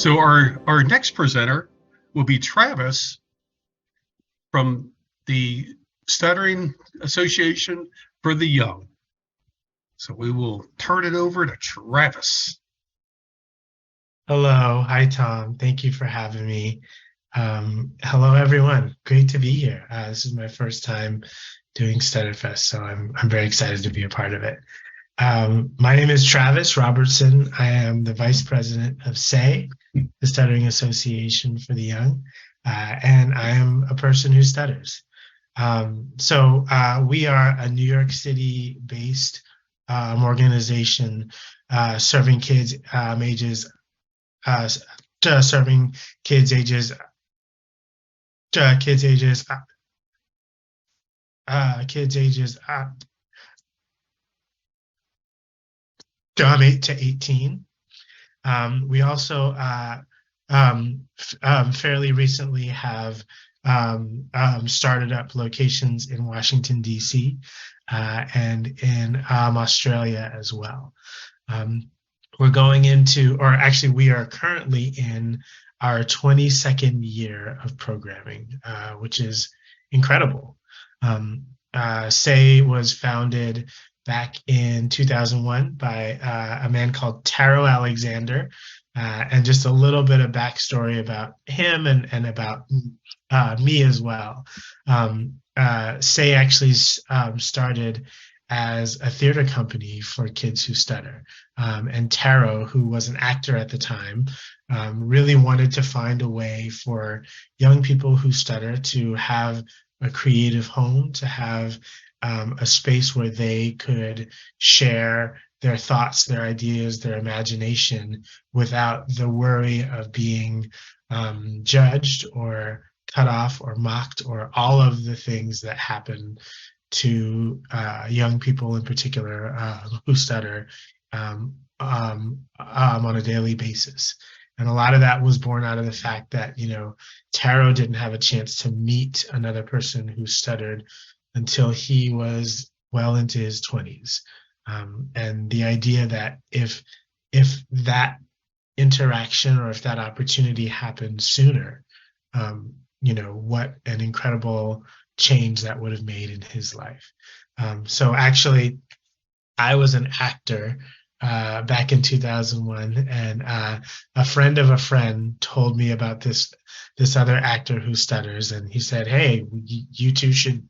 So our next presenter will be Travis from the Stuttering Association for the Young. So we will turn it over to Travis. Hello. Hi, Tom. Thank you for having me. Hello, everyone. Great to be here. This is my first time doing StutterFest, so I'm very excited to be a part of it. My name is Travis Robertson. I am the Vice President of SAY, the Stuttering Association for the Young, and I am a person who stutters. So we are a New York City-based organization serving kids ages 8 to 18. We also fairly recently have started up locations in Washington, D.C. And in Australia as well. We're going into, or actually we are currently in our 22nd year of programming, which is incredible. SAY was founded back in 2001 by a man called Taro Alexander, and just a little bit of backstory about him and about me as well. SAY actually started as a theater company for kids who stutter. And Taro, who was an actor at the time, really wanted to find a way for young people who stutter to have a creative home, to have a space where they could share their thoughts, their ideas, their imagination without the worry of being judged or cut off or mocked or all of the things that happen to young people in particular who stutter on a daily basis. And a lot of that was born out of the fact that, Taro didn't have a chance to meet another person who stuttered until he was well into his 20s. And the idea that if that interaction or if that opportunity happened sooner, what an incredible change that would have made in his life. So actually, I was an actor back in 2001, and a friend of a friend told me about this other actor who stutters, and he said, "Hey, you two should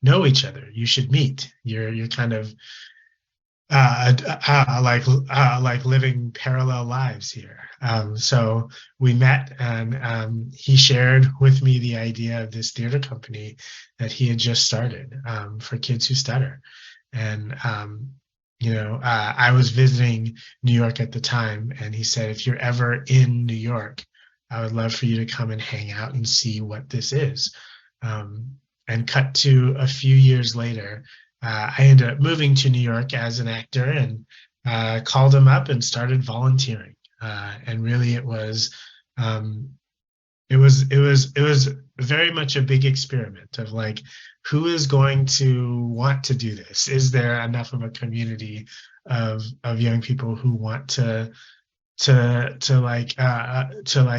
know each other. You should meet. You're kind of like living parallel lives here." So we met, and he shared with me the idea of this theater company that he had just started for kids who stutter. And I was visiting New York at the time, and he said, "If you're ever in New York, I would love for you to come and hang out and see what this is." And cut to a few years later, I ended up moving to New York as an actor and called him up and started volunteering. And really, it was very much a big experiment of like, who is going to want to do this? Is there enough of a community of young people who want to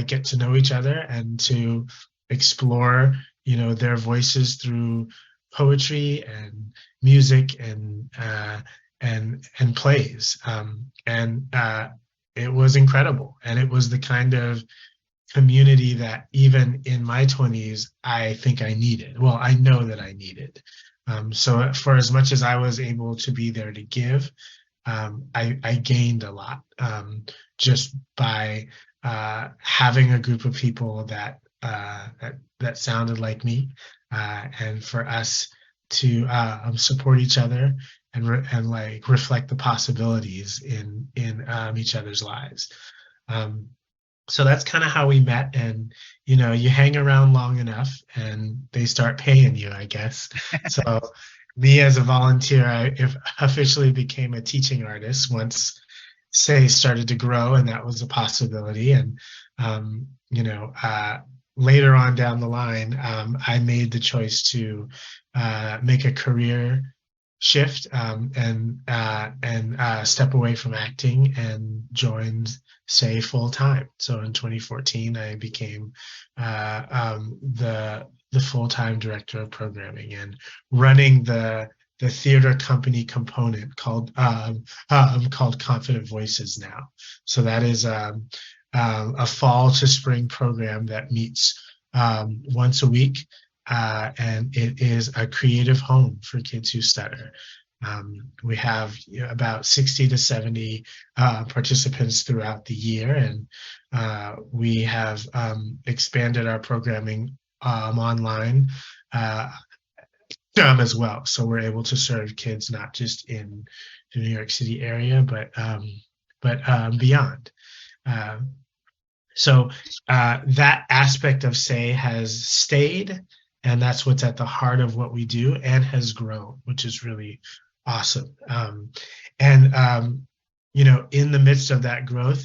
get to know each other and to explore, their voices through poetry and music and plays. It was incredible. And it was the kind of community that even in my 20s, I think I needed. Well, I know that I needed. So for as much as I was able to be there to give, I gained a lot just by having a group of people that sounded like me, and for us to support each other and like reflect the possibilities in each other's lives. So that's kind of how we met, and you hang around long enough and they start paying you, I guess. So me as a volunteer, I officially became a teaching artist once SAY started to grow, and that was a possibility. And later on down the line, I made the choice to make a career shift and step away from acting and joined SAY full time. So in 2014, I became the full-time director of programming and running the theater company component called Confident Voices now. So that is a fall to spring program that meets once a week. And it is a creative home for kids who stutter. We have about 60 to 70 participants throughout the year, and we have expanded our programming online as well. So we're able to serve kids not just in the New York City area, but beyond. So that aspect of SAY has stayed, and that's what's at the heart of what we do and has grown, which is really awesome. You know, in the midst of that growth,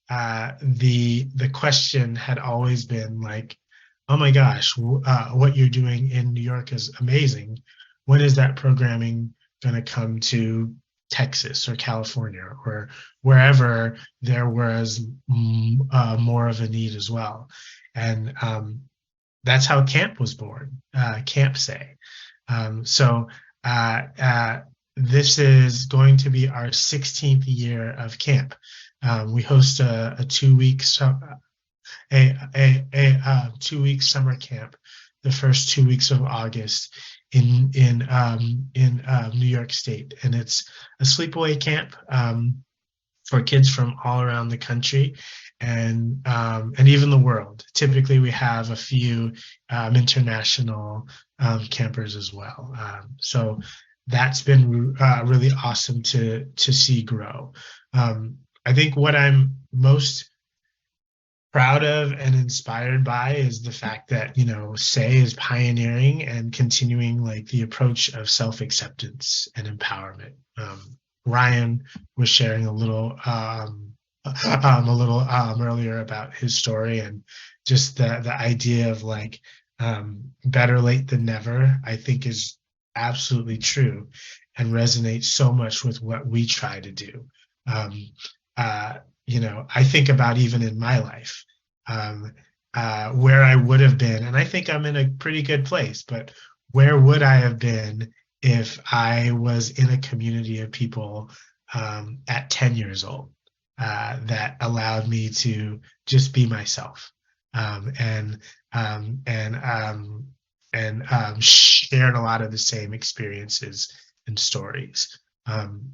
the question had always been like, oh my gosh, what you're doing in New York is amazing. When is that programming going to come to Texas or California or wherever there was more of a need as well? And that's how camp was born, Camp SAY. So this is going to be our 16th year of camp. We host a 2-week 2-week summer camp the first 2 weeks of August in New York State, and it's a sleepaway camp for kids from all around the country and even the world. Typically, we have a few international campers as well. So that's been really awesome to see grow. I think what I'm most proud of and inspired by is the fact that, you know, SAY is pioneering and continuing like the approach of self-acceptance and empowerment. Ryan was sharing a little earlier about his story, and just the idea of like better late than never, I think is absolutely true and resonates so much with what we try to do. You know, I think about even in my life, where I would have been, and I think I'm in a pretty good place, but where would I have been if I was in a community of people at 10 years old that allowed me to just be myself and shared a lot of the same experiences and stories, and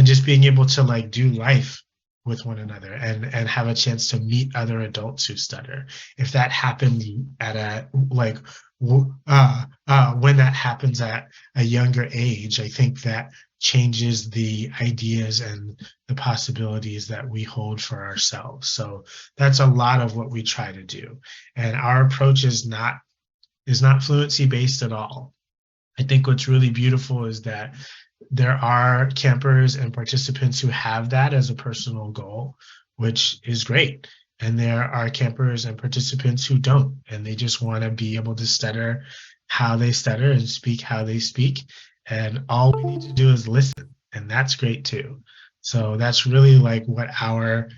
just being able to like do life with one another and have a chance to meet other adults who stutter. If that happened at a like when that happens at a younger age, I think that changes the ideas and the possibilities that we hold for ourselves. So that's a lot of what we try to do, and our approach is not fluency based at all. I think what's really beautiful is that there are campers and participants who have that as a personal goal, which is great. And there are campers and participants who don't, and they just want to be able to stutter how they stutter and speak how they speak. And all we need to do is listen, and that's great too. So that's really like what our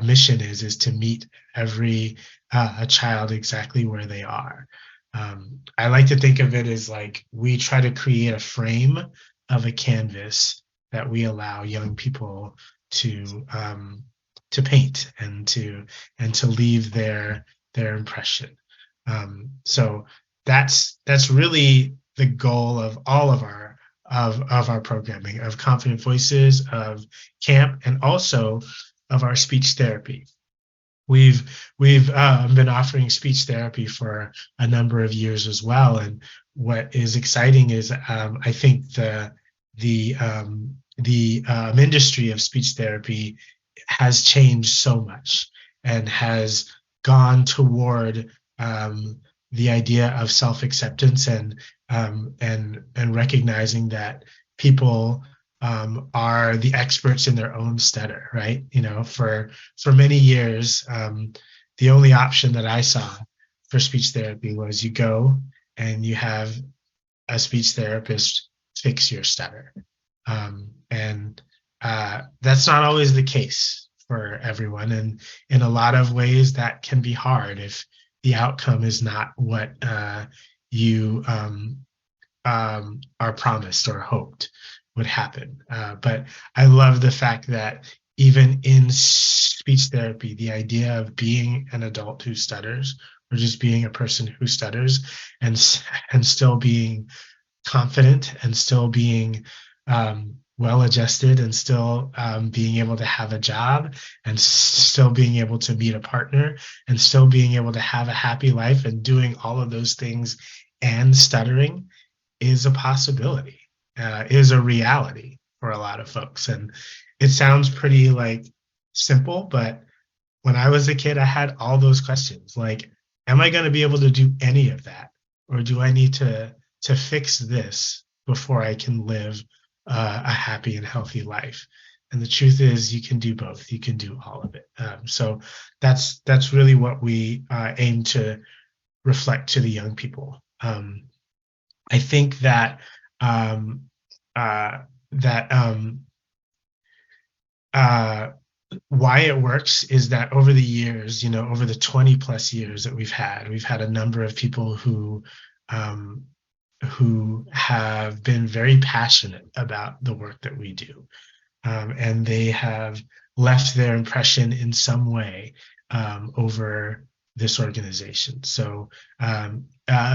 mission is to meet every a child exactly where they are. I like to think of it as like we try to create a frame of a canvas that we allow young people to paint and to leave their impression. So that's really the goal of all of our programming, of Confident Voices, of camp, and also of our speech therapy. We've been offering speech therapy for a number of years as well, and what is exciting is I think the industry of speech therapy has changed so much and has gone toward the idea of self-acceptance and recognizing that people are the experts in their own stutter, right? You know, for many years, the only option that I saw for speech therapy was you go and you have a speech therapist fix your stutter. And that's not always the case for everyone. And in a lot of ways, that can be hard if the outcome is not what you are promised or hoped would happen. But I love the fact that even in speech therapy, the idea of being an adult who stutters, or just being a person who stutters, and still being confident, and still being well-adjusted, and still being able to have a job, and still being able to meet a partner, and still being able to have a happy life, and doing all of those things and stuttering is a possibility, is a reality for a lot of folks. And it sounds pretty like simple, but when I was a kid, I had all those questions like, am I going to be able to do any of that? Or do I need to fix this before I can live a happy and healthy life? And the truth is, you can do both. You can do all of it. So that's really what we aim to reflect to the young people. I think that why it works is that over the years, over the 20 plus years that we've had a number of people who have been very passionate about the work that we do. And they have left their impression in some way over this organization. So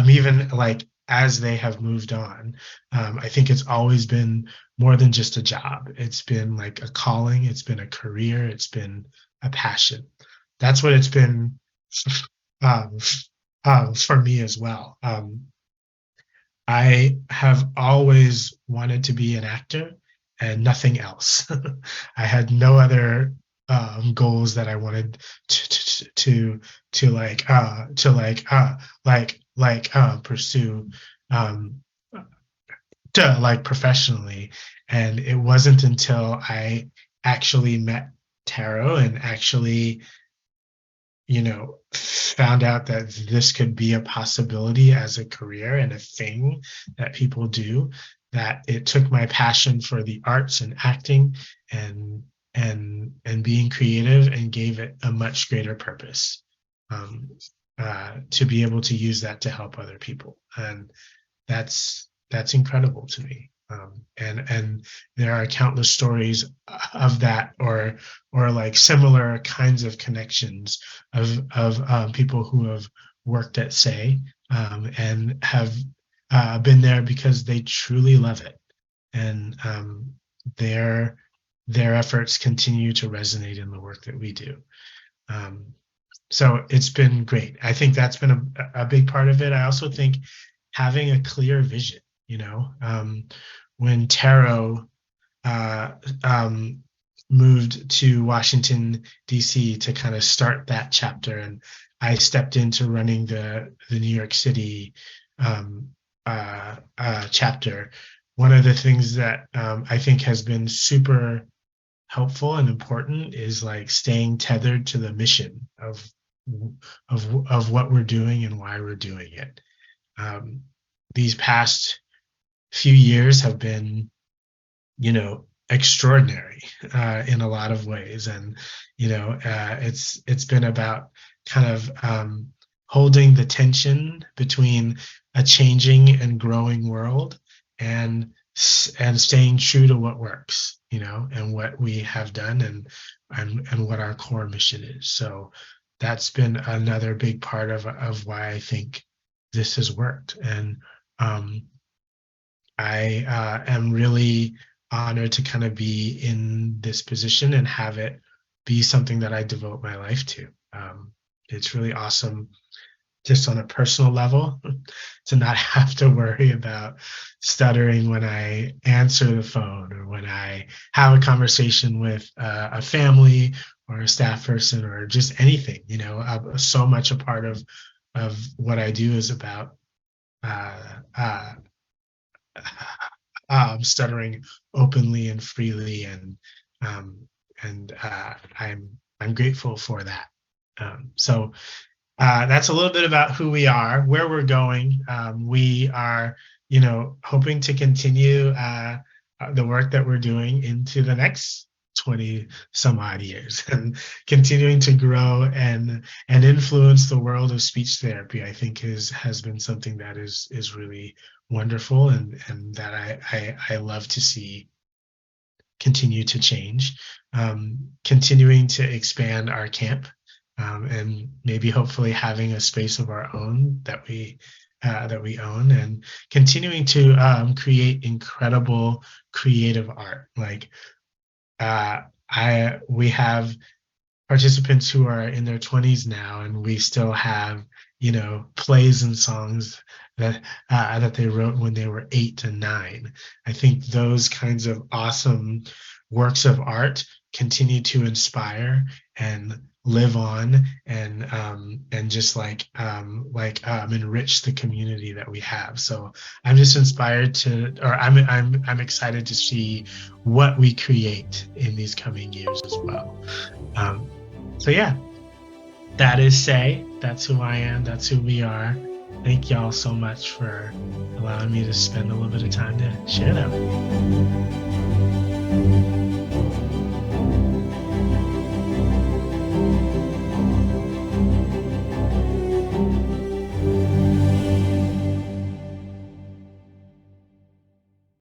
even like as they have moved on, I think it's always been more than just a job. It's been like a calling. It's been a career. It's been a passion. That's what it's been for me as well. I have always wanted to be an actor and nothing else. I had no other goals that I wanted to pursue to like professionally. And it wasn't until I actually met Taro and actually found out that this could be a possibility as a career and a thing that people do, that it took my passion for the arts and acting and being creative and gave it a much greater purpose, to be able to use that to help other people. And that's incredible to me. And there are countless stories of that, or like similar kinds of connections of people who have worked at SAY and have been there because they truly love it, and their efforts continue to resonate in the work that we do. So it's been great. I think that's been a big part of it. I also think having a clear vision. When Taro moved to Washington, D.C. to kind of start that chapter, and I stepped into running the New York City chapter, one of the things that I think has been super helpful and important is like staying tethered to the mission of what we're doing and why we're doing it. These past few years have been, extraordinary in a lot of ways, and it's been about kind of holding the tension between a changing and growing world and staying true to what works, and what we have done and what our core mission is. So that's been another big part of why I think this has worked. And I am really honored to kind of be in this position and have it be something that I devote my life to. It's really awesome just on a personal level to not have to worry about stuttering when I answer the phone or when I have a conversation with a family or a staff person or just anything. So much a part of what I do is about stuttering openly and freely, and I'm grateful for that. So that's a little bit about who we are, where we're going. We are, hoping to continue the work that we're doing into the next 20 some odd years, and continuing to grow and influence the world of speech therapy. I think has been something that is really wonderful, and that I love to see continue to change. Continuing to expand our camp, and maybe hopefully having a space of our own that we own, and continuing to create incredible creative art. Like we have participants who are in their 20s now, and we still have plays and songs that they wrote when they were 8 and 9. I think those kinds of awesome works of art continue to inspire and live on, and just enrich the community that we have. So I'm just inspired I'm excited to see what we create in these coming years as well. So yeah, that is Say. That's who I am. That's who we are. Thank y'all so much for allowing me to spend a little bit of time to share that with you.